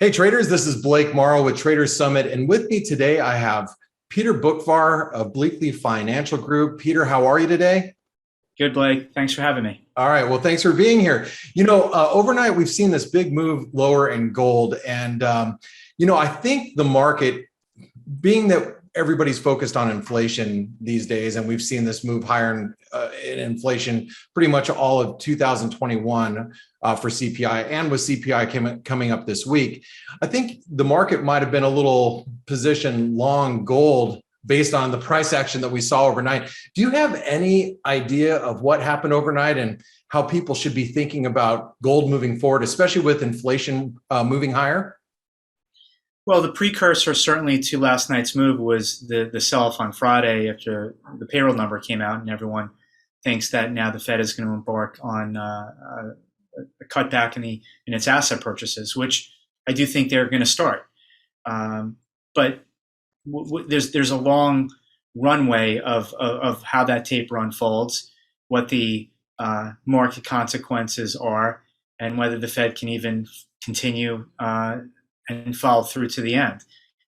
Hey traders, this is Blake Morrow with Traders Summit, and with me today I have Peter Boockvar of Beakley Financial Group. Peter, how are you today? Good, Blake. Thanks for having me. All right, well, thanks for being here. Overnight we've seen this big move lower in gold, and I think the market, being that everybody's focused on inflation these days, and we've seen this move higher in inflation pretty much all of 2021 for CPI, and with CPI coming up this week, I think the market might have been a little position long gold based on the price action that we saw overnight. Do you have any idea of what happened overnight and how people should be thinking about gold moving forward, especially with inflation moving higher? Well, the precursor certainly to last night's move was the sell-off on Friday after the payroll number came out, and everyone thinks that now the Fed is going to embark on a cutback in its asset purchases, which I do think they're going to start. But there's a long runway of how that taper unfolds, what the market consequences are, and whether the Fed can even continue and follow through to the end.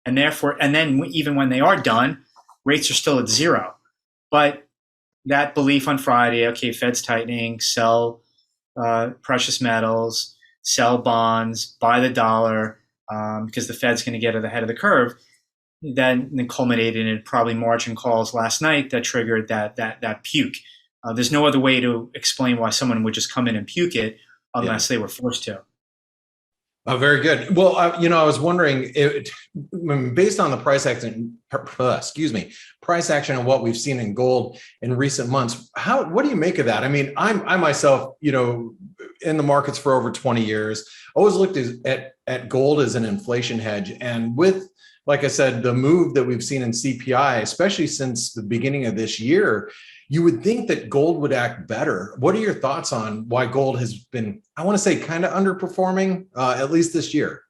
And therefore, and then even when they are done, rates are still at zero. But that belief on Friday, okay, Fed's tightening, sell precious metals, sell bonds, buy the dollar, because the Fed's going to get at the head of the curve, then culminated in probably margin calls last night that triggered that puke. There's no other way to explain why someone would just come in and puke it unless they were forced to. Oh, very good. Well, I was wondering, based on the price action and what we've seen in gold in recent months, what do you make of that? I mean, I myself, in the markets for over 20 years, always looked at gold as an inflation hedge. And with, like I said, the move that we've seen in CPI, especially since the beginning of this year, you would think that gold would act better. What are your thoughts on why gold has been, I want to say, kind of underperforming, at least this year?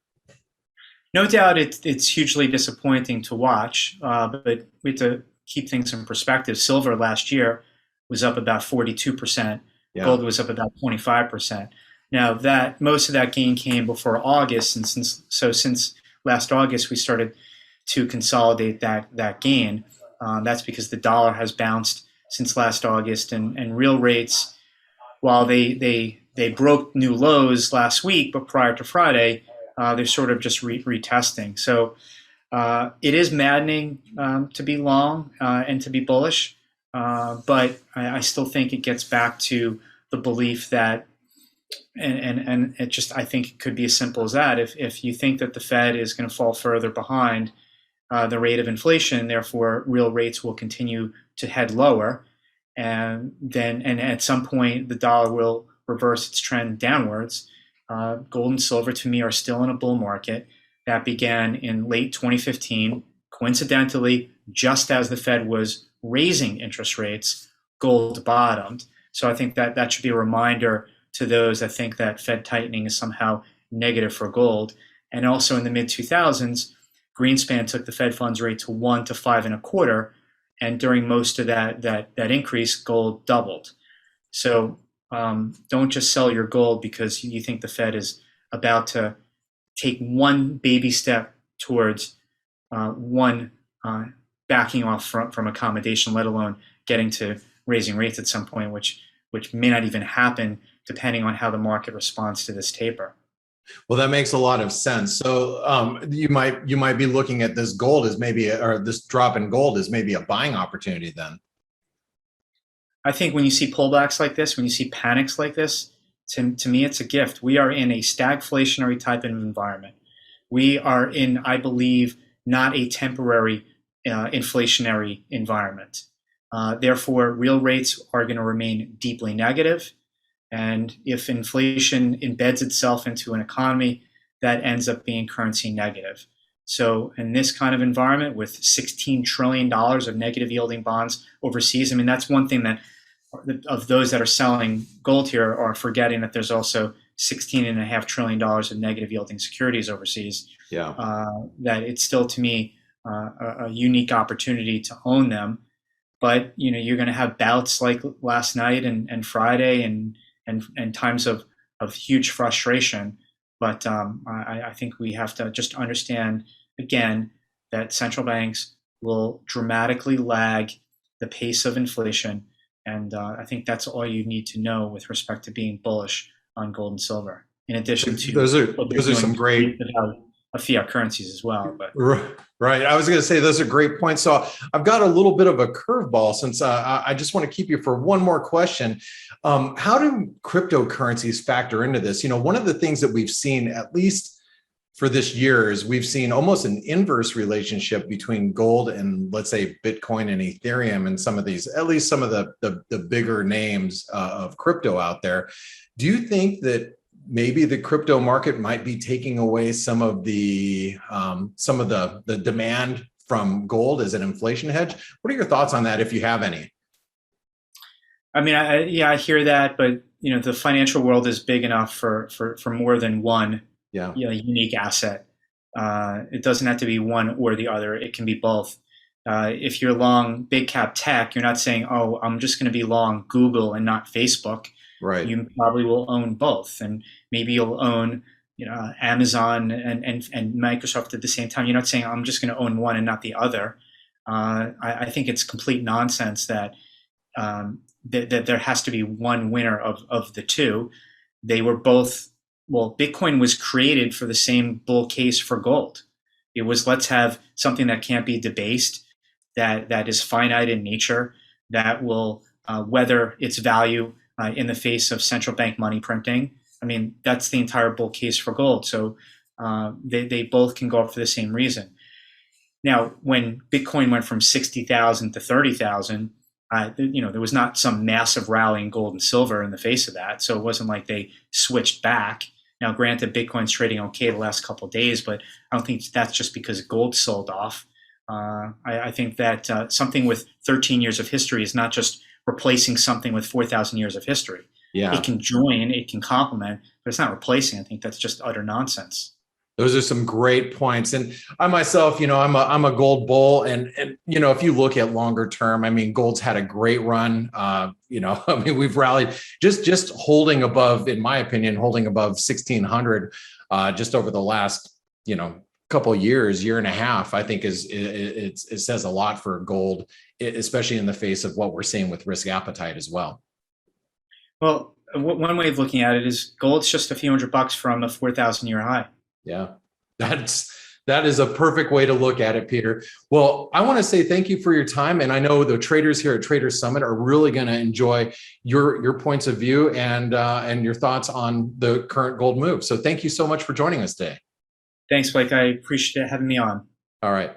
No doubt it's hugely disappointing to watch, but we have to keep things in perspective. Silver last year was up about 42%. Yeah. Gold was up about 25%. Now, that most of that gain came before August, and since last August we started to consolidate that gain. That's because the dollar has bounced since last August, and real rates, while they broke new lows last week, but prior to Friday, they're sort of just retesting. So it is maddening to be long and to be bullish, but I still think it gets back to the belief that, and it just, I think it could be as simple as that. If you think that the Fed is going to fall further behind the rate of inflation, therefore real rates will continue to head lower, and at some point the dollar will reverse its trend downwards. Gold and silver, to me, are still in a bull market that began in late 2015. Coincidentally, just as the Fed was raising interest rates, gold bottomed. So I think that should be a reminder to those that think that Fed tightening is somehow negative for gold. And also in the mid 2000s, Greenspan took the Fed funds rate to 1 to 5.25, and during most of that increase, gold doubled. So don't just sell your gold because you think the Fed is about to take one baby step towards one backing off from accommodation, let alone getting to raising rates at some point, which may not even happen depending on how the market responds to this taper. Well, that makes a lot of sense. So you might be looking at this gold as maybe, or this drop in gold as maybe a buying opportunity then. I think when you see pullbacks like this, when you see panics like this, to me, it's a gift. We are in a stagflationary type of environment. We are in, I believe, not a temporary inflationary environment. Therefore, real rates are going to remain deeply negative. And if inflation embeds itself into an economy, that ends up being currency negative. So in this kind of environment with $16 trillion of negative yielding bonds overseas, I mean, that's one thing that of those that are selling gold here are forgetting that there's also $16.5 trillion of negative yielding securities overseas. Yeah. That it's still, to me, a unique opportunity to own them. But you're going to have bouts like last night and Friday and times of huge frustration But I think we have to just understand, again, that central banks will dramatically lag the pace of inflation. And I think that's all you need to know with respect to being bullish on gold and silver, in addition to Those are what they're those are doing some to great. the value of fiat currencies as well. But Right. I was going to say those are great points. So I've got a little bit of a curveball since I just want to keep you for one more question. How do cryptocurrencies factor into this? One of the things that we've seen, at least for this year, is we've seen almost an inverse relationship between gold and, let's say, Bitcoin and Ethereum and some of these, at least some of the bigger names of crypto out there. Do you think that maybe the crypto market might be taking away some of the demand from gold as an inflation hedge? What are your thoughts on that, if you have any? I mean, I hear that, but the financial world is big enough for more than one Yeah. unique asset. It doesn't have to be one or the other. It can be both. If you're long big cap tech, you're not saying, oh, I'm just going to be long Google and not Facebook. Right. You probably will own both, and maybe you'll own Amazon and Microsoft at the same time. You're not saying I'm just going to own one and not the other. I think it's complete nonsense that that there has to be one winner of the two. They were both. Well, Bitcoin was created for the same bull case for gold. It was, let's have something that can't be debased, that is finite in nature, that will weather its value in the face of central bank money printing. I mean, that's the entire bull case for gold. So they both can go up for the same reason. Now, when Bitcoin went from 60,000 to 30,000, there was not some massive rally in gold and silver in the face of that. So it wasn't like they switched back. Now, granted, Bitcoin's trading okay the last couple of days, but I don't think that's just because gold sold off. I think that something with 13 years of history is not just replacing something with 4,000 years of history. Yeah. It can join, it can complement, but it's not replacing. I think that's just utter nonsense. Those are some great points. And I myself, I'm a gold bull. And if you look at longer term, I mean, gold's had a great run. I mean, we've rallied just holding above, in my opinion, holding above 1,600 just over the last, couple of years, year and a half. I think it says a lot for gold, especially in the face of what we're seeing with risk appetite as well. Well, one way of looking at it is gold's just a few $100 from a 4,000-year high. Yeah, that is a perfect way to look at it, Peter. Well, I want to say thank you for your time. And I know the traders here at Traders Summit are really going to enjoy your points of view and your thoughts on the current gold move. So thank you so much for joining us today. Thanks, Blake. I appreciate having me on. All right.